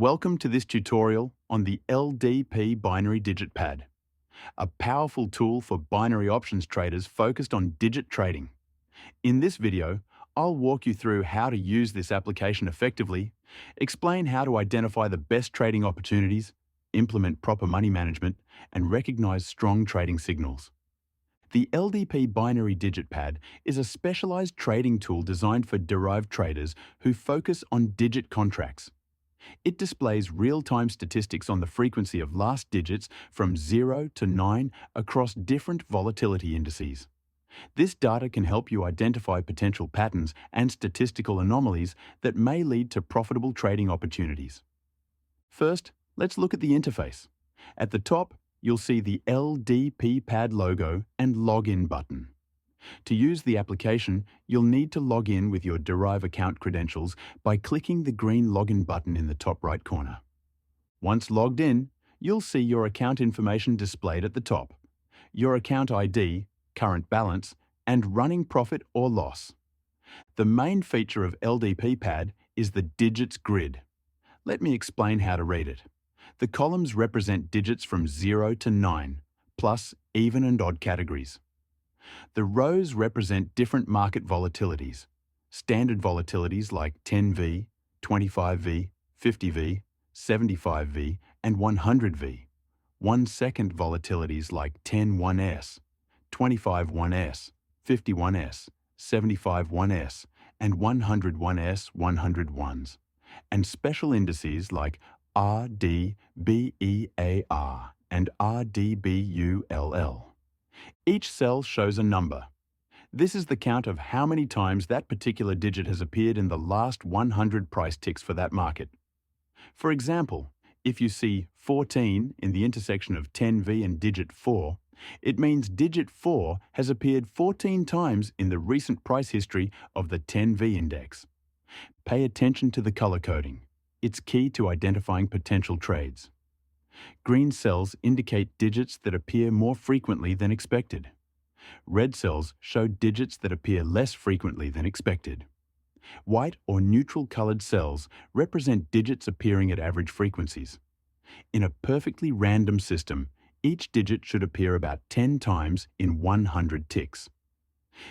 Welcome to this tutorial on the LDP Binary Digit Pad, a powerful tool for binary options traders focused on digit trading. In this video, I'll walk you through how to use this application effectively, explain how to identify the best trading opportunities, implement proper money management, and recognize strong trading signals. The LDP Binary Digit Pad is a specialized trading tool designed for Deriv traders who focus on digit contracts. It displays real-time statistics on the frequency of last digits from 0 to 9 across different volatility indices. This data can help you identify potential patterns and statistical anomalies that may lead to profitable trading opportunities. First, let's look at the interface. At the top, you'll see the LDP Pad logo and Login button. To use the application, you'll need to log in with your Deriv account credentials by clicking the green Login button in the top right corner. Once logged in, you'll see your account information displayed at the top, your account ID, current balance, and running profit or loss. The main feature of LDP Pad is the digits grid. Let me explain how to read it. The columns represent digits from 0 to 9, plus even and odd categories. The rows represent different market volatilities, standard volatilities like 10V, 25V, 50V, 75V, and 100V. 1 second volatilities like 10-1S, 25-1S, 51S, 75-1S, and 100-1S 101s, and special indices like RDBEAR and RDBULL. Each cell shows a number. This is the count of how many times that particular digit has appeared in the last 100 price ticks for that market. For example, if you see 14 in the intersection of 10V and digit 4, it means digit 4 has appeared 14 times in the recent price history of the 10V index. Pay attention to the color coding. It's key to identifying potential trades. Green cells indicate digits that appear more frequently than expected. Red cells show digits that appear less frequently than expected. White or neutral colored cells represent digits appearing at average frequencies. In a perfectly random system, each digit should appear about 10 times in 100 ticks.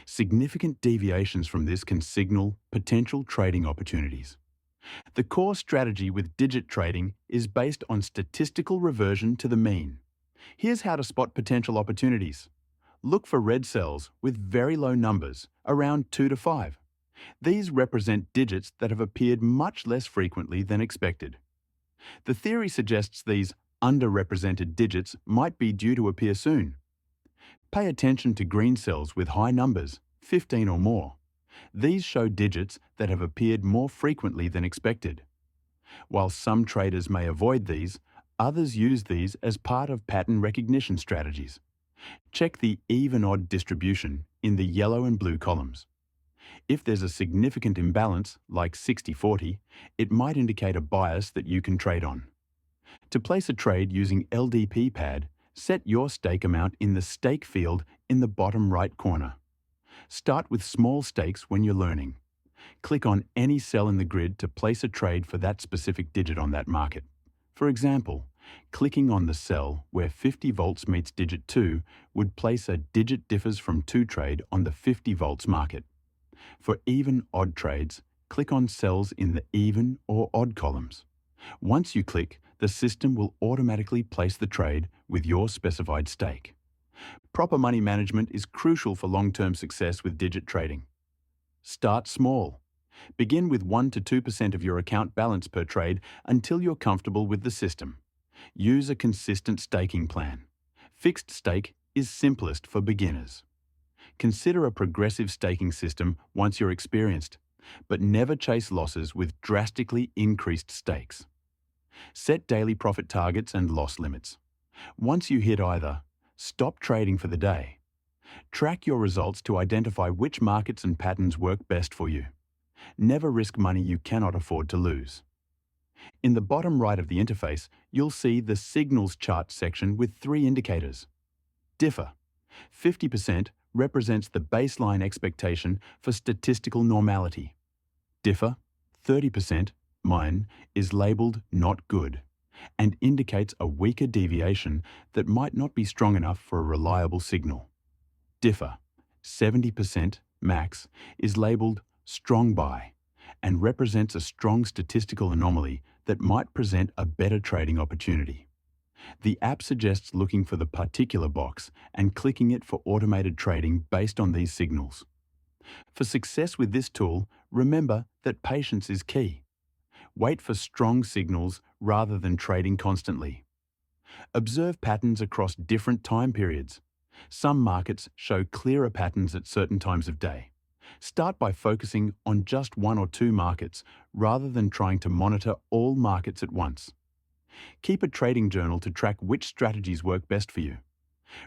Significant deviations from this can signal potential trading opportunities. The core strategy with digit trading is based on statistical reversion to the mean. Here's how to spot potential opportunities. Look for red cells with very low numbers, around 2 to 5. These represent digits that have appeared much less frequently than expected. The theory suggests these underrepresented digits might be due to appear soon. Pay attention to green cells with high numbers, 15 or more. These show digits that have appeared more frequently than expected. While some traders may avoid these, others use these as part of pattern recognition strategies. Check the even-odd distribution in the yellow and blue columns. If there's a significant imbalance, like 60-40, it might indicate a bias that you can trade on. To place a trade using LDP Pad, set your stake amount in the stake field in the bottom right corner. Start with small stakes when you're learning. Click on any cell in the grid to place a trade for that specific digit on that market. For example, clicking on the cell where 50 volts meets digit 2 would place a digit differs from 2 trade on the 50 volts market. For even-odd trades, click on cells in the even or odd columns. Once you click, the system will automatically place the trade with your specified stake. Proper money management is crucial for long-term success with digit trading. Start small. Begin with 1 to 2% of your account balance per trade until you're comfortable with the system. Use a consistent staking plan. Fixed stake is simplest for beginners. Consider a progressive staking system once you're experienced, but never chase losses with drastically increased stakes. Set daily profit targets and loss limits. Once you hit either, stop trading for the day. Track your results to identify which markets and patterns work best for you. Never risk money you cannot afford to lose. In the bottom right of the interface, you'll see the Signals Chart section with 3 indicators. Differ. 50% represents the baseline expectation for statistical normality. Differ. 30% Mine is labeled not good and indicates a weaker deviation that might not be strong enough for a reliable signal. Differ, 70% max, is labeled strong buy and represents a strong statistical anomaly that might present a better trading opportunity. The app suggests looking for the particular box and clicking it for automated trading based on these signals. For success with this tool, remember that patience is key. Wait for strong signals rather than trading constantly. Observe patterns across different time periods. Some markets show clearer patterns at certain times of day. Start by focusing on just one or two markets rather than trying to monitor all markets at once. Keep a trading journal to track which strategies work best for you.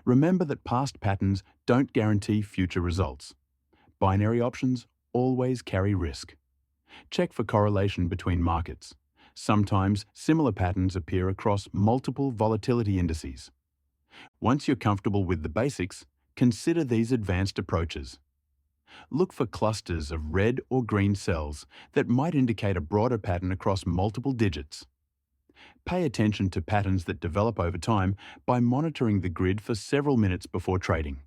Remember that past patterns don't guarantee future results. Binary options always carry risk. Check for correlation between markets. Sometimes similar patterns appear across multiple volatility indices. Once you're comfortable with the basics, consider these advanced approaches. Look for clusters of red or green cells that might indicate a broader pattern across multiple digits. Pay attention to patterns that develop over time by monitoring the grid for several minutes before trading.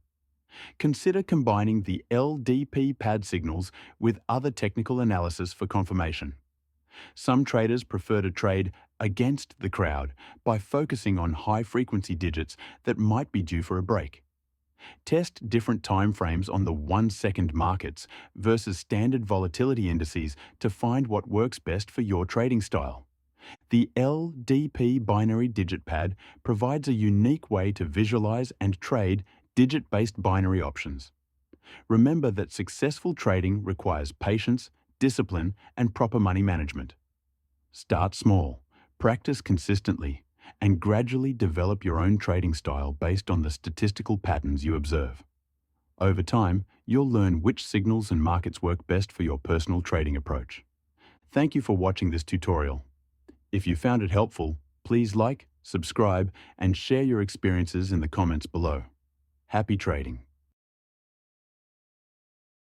Consider combining the LDP pad signals with other technical analysis for confirmation. Some traders prefer to trade against the crowd by focusing on high-frequency digits that might be due for a break. Test different time frames on the 1-second markets versus standard volatility indices to find what works best for your trading style. The LDP Binary Digit Pad provides a unique way to visualize and trade digit-based binary options. Remember that successful trading requires patience, discipline, and proper money management. Start small, practice consistently, and gradually develop your own trading style based on the statistical patterns you observe. Over time, you'll learn which signals and markets work best for your personal trading approach. Thank you for watching this tutorial. If you found it helpful, please like, subscribe, and share your experiences in the comments below. Happy trading!